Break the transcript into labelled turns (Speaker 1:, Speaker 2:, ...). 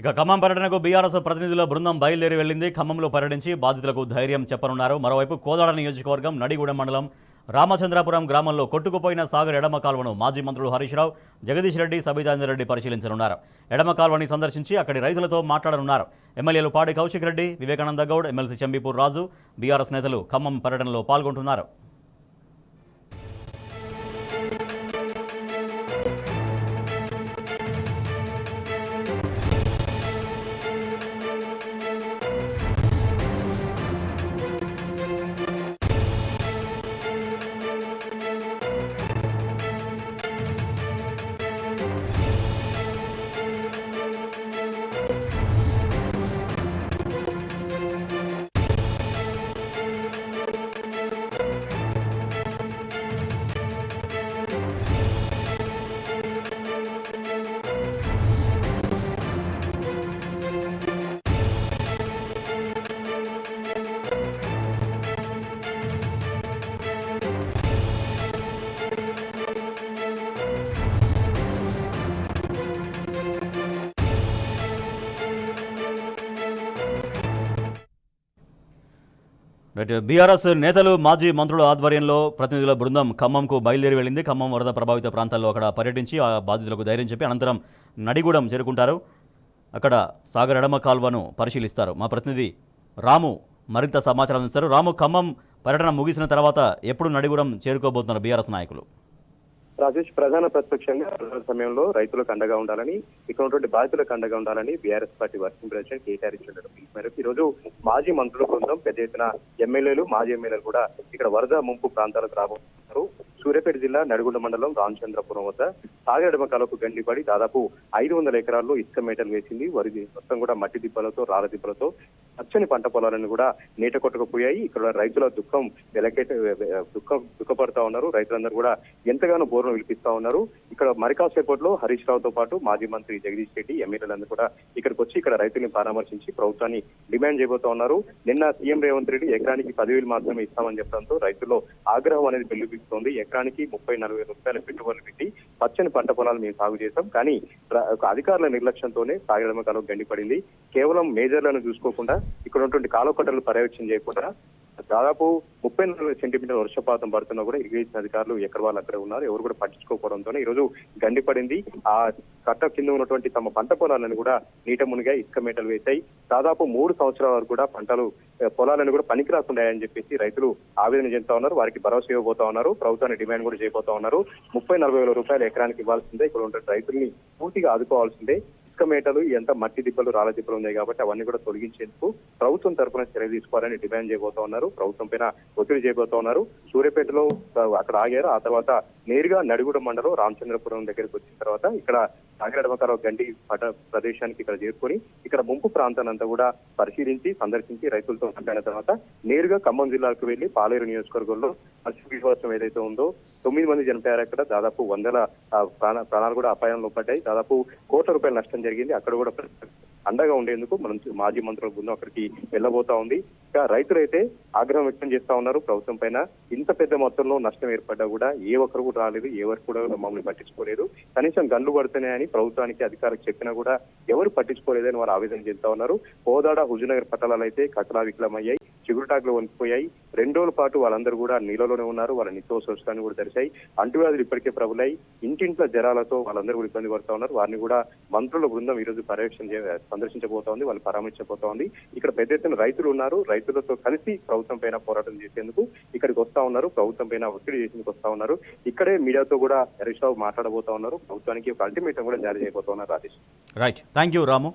Speaker 1: ఇక ఖమ్మం పర్యటనకు బీఆర్ఎస్ ప్రతినిధుల బృందం బయలుదేరి వెళ్లింది. ఖమ్మంలో పర్యటించి బాధితులకు ధైర్యం చెప్పనున్నారు. మరోవైపు కోదాడ నియోజకవర్గం నడిగూడెం మండలం రామచంద్రాపురం గ్రామంలో కొట్టుకుపోయిన సాగర్ ఎడమ కాల్వను మాజీ మంత్రులు హరీష్ రావు, జగదీష్ రెడ్డి, సబితాంజర్ రెడ్డి పరిశీలించనున్నారు. ఎడమ కాల్వని సందర్శించి అక్కడి రైతులతో మాట్లాడనున్నారు. ఎమ్మెల్యేలు పాడి కౌశిక్ రెడ్డి, వివేకానంద గౌడ్, ఎమ్మెల్సీ చెంబీపూర్ రాజు, బీఆర్ఎస్ నేతలు ఖమ్మం పర్యటనలో పాల్గొంటున్నారు. బీఆర్ఎస్ నేతలు మాజీ మంత్రుల ఆధ్వర్యంలో ప్రతినిధుల బృందం ఖమ్మంకు బయలుదేరి వెళ్ళింది. ఖమ్మం వరద ప్రభావిత ప్రాంతాల్లో అక్కడ పర్యటించి ఆ బాధితులకు ధైర్యం చెప్పి అనంతరం నడిగూడెం చేరుకుంటారు. అక్కడ సాగర్ ఎడమ కాల్వను పరిశీలిస్తారు. మా ప్రతినిధి రాము మరింత సమాచారం ఇస్తారు. రాము, ఖమ్మం పర్యటన ముగిసిన తర్వాత ఎప్పుడు నడిగూడెం చేరుకోబోతున్నారు బీఆర్ఎస్ నాయకులు?
Speaker 2: రాజేష్, ప్రధాన ప్రతిపక్షంగా సమయంలో రైతులకు అండగా ఉండాలని, ఇక్కడ ఉన్నటువంటి బాధితులకు అండగా ఉండాలని BRS party working president KTR ఇచ్చిన పిలుపు మేరకు ఈ రోజు మాజీ మంత్రుల బృందం, పెద్ద ఎత్తున ఎమ్మెల్యేలు, మాజీ ఎమ్మెల్యేలు కూడా ఇక్కడ వరద ముంపు ప్రాంతాలకు రాబోతున్నారు. సూర్యాపేట జిల్లా నడిగొండ మండలం రామచంద్రపురం వద్ద సాగర్ ఎడమ కాలువకు గండిపడి దాదాపు 500 ఎకరాల్లో ఇసుక మేటలు వేసింది. వరి మొత్తం కూడా మట్టి దిబ్బలతో, రాళ్ళ దిబ్బలతో పచ్చని పంట పొలాలను కూడా నీట కొట్టుకుపోయాయి. ఇక్కడ రైతుల దుఃఖపడుతా ఉన్నారు. రైతులందరూ కూడా ఎంతగానో బోర్ను విలిపిస్తా ఉన్నారు. ఇక్కడ మరికాసేపట్లో హరీష్ రావుతో పాటు మాజీ మంత్రి జగదీష్ రెడ్డి, ఎమ్మెల్యేలందరూ కూడా ఇక్కడికి వచ్చి ఇక్కడ రైతుల్ని పరామర్శించి ప్రభుత్వాన్ని డిమాండ్ చేయబోతా ఉన్నారు. నిన్న సీఎం రేవంత్ రెడ్డి ఎకరానికి 10,000 మాత్రమే ఇస్తామని చెప్పడంతో రైతుల్లో ఆగ్రహం అనేది వెల్లువిస్తోంది. ఎకరానికి 30-40 రూపాయల పెట్టుబడులు పెట్టి పచ్చని పంట పొలాలు మేము సాగు చేస్తాం, కానీ అధికారుల నిర్లక్ష్యంతోనే సాగర్ ఎడమ కాలువ గండిపడింది. కేవలం మేజర్లను చూసుకోకుండా, ఇక్కడ ఉన్నటువంటి కాలువ కట్టలు పర్యవేక్షణ చేయకుండా దాదాపు 30-40 సెంటీమీటర్ల వర్షపాతం పడుతున్నా కూడా ఇరిగేషన్ అధికారులు ఎక్కడ వాళ్ళు అక్కడే ఉన్నారు, ఎవరు కూడా పట్టించుకోకపోవడంతో ఈ రోజు గండిపడింది. ఆ కట్ట కింద ఉన్నటువంటి తమ పంట పొలాలను కూడా నీట మునిగా ఇసుక మేటలు వేశాయి. దాదాపు 3 సంవత్సరాల వరకు కూడా పొలాలను కూడా పనికి రాకుండాయని చెప్పేసి రైతులు ఆవేదన చెందుతా ఉన్నారు. వారికి భరోసా ఇవ్వబోతా ఉన్నారు. ప్రభుత్వాన్ని డిమాండ్ కూడా చేయబోతా ఉన్నారు. 30-40 వేల రూపాయలు ఎకరానికి ఇవ్వాల్సిందే. ఇక్కడ ఉన్న రైతుల్ని పూర్తిగా ఆదుకోవాల్సిందే. ఇసుక మేటలు, ఎంత మట్టి దిబ్బలు, రాళ్ళ దిబ్బలు ఉన్నాయి కాబట్టి అవన్నీ కూడా తొలగించేందుకు ప్రభుత్వం తరఫున చర్య తీసుకోవాలని డిమాండ్ చేయబోతా ఉన్నారు. ప్రభుత్వం పైన ఒత్తిడి చేయబోతా ఉన్నారు. సూర్యాపేటలో అక్కడ ఆగారు. ఆ తర్వాత నేరుగా నడిగూడెం మండలం రామచంద్రపురం దగ్గరికి వచ్చిన తర్వాత ఇక్కడ సాగర్ ఎడమ కాలువ గండి ప్రదేశానికి ఇక్కడ చేరుకొని ఇక్కడ ముంపు ప్రాంతానంతా కూడా పరిశీలించి, సందర్శించి రైతులతో మాట్లాడిన తర్వాత నేరుగా ఖమ్మం జిల్లాకు వెళ్లి పాలేరు నియోజకవర్గంలో విశ్వాసం ఏదైతే ఉందో 9 మంది చనిపోయారు. అక్కడ దాదాపు 100 ప్రాణాలు కూడా అపాయంలో పడ్డాయి. దాదాపు కోట్ల రూపాయల నష్టం జరిగింది. అక్కడ కూడా అండగా ఉండేందుకు మనం మాజీ మంత్రుల బృందం అక్కడికి వెళ్ళబోతా ఉంది. ఇక రైతులైతే ఆగ్రహం వ్యక్తం చేస్తా ఉన్నారు ప్రభుత్వం పైన. ఇంత పెద్ద మొత్తంలో నష్టం ఏర్పడ్డా కూడా ఏ ఒక్కరు కూడా రాలేదు, ఏ ఒక్కరు కూడా మమ్మల్ని పట్టించుకోలేదు. కనీసం గన్లు పడుతున్నాయని ప్రభుత్వానికి అధికారులకు చెప్పినా కూడా ఎవరు పట్టించుకోలేదని వారు ఆవేదన చెందుతా ఉన్నారు. కోదాడ, హుజూర్నగర్ పట్టణాలు అయితే కకలావికలమయ్యాయి, చిగురుటాకులు వణికిపోయాయి. 2 రోజుల పాటు వాళ్ళందరూ కూడా నీళ్ళలోనే ఉన్నారు. వాళ్ళ నిత్యావసరాన్ని కూడా తెరిచాయి. అంటువ్యాధులు ఇప్పటికే ప్రబలాయి. ఇంటింట్ల జ్వరాలతో వాళ్ళందరూ కూడా ఇబ్బంది పడుతా ఉన్నారు. వారిని కూడా మంత్రుల బృందం ఈ రోజు సందర్శించబోతా ఉంది, వాళ్ళు పరామర్శించబోతా ఉంది. ఇక్కడ పెద్ద ఎత్తున రైతులు ఉన్నారు. రైతులతో కలిసి ప్రభుత్వం పైన పోరాటం చేసేందుకు ఇక్కడికి వస్తా ఉన్నారు. ప్రభుత్వం పైన ఒత్తిడి చేసేందుకు వస్తా ఉన్నారు. ఇక్కడే మీడియాతో కూడా హరీష్ రావు మాట్లాడబోతా ఉన్నారు. ప్రభుత్వానికి ఒక అల్టిమేటం కూడా జారీ చేయబోతా ఉన్నారు. Rajesh,
Speaker 1: right, thank you Ramu.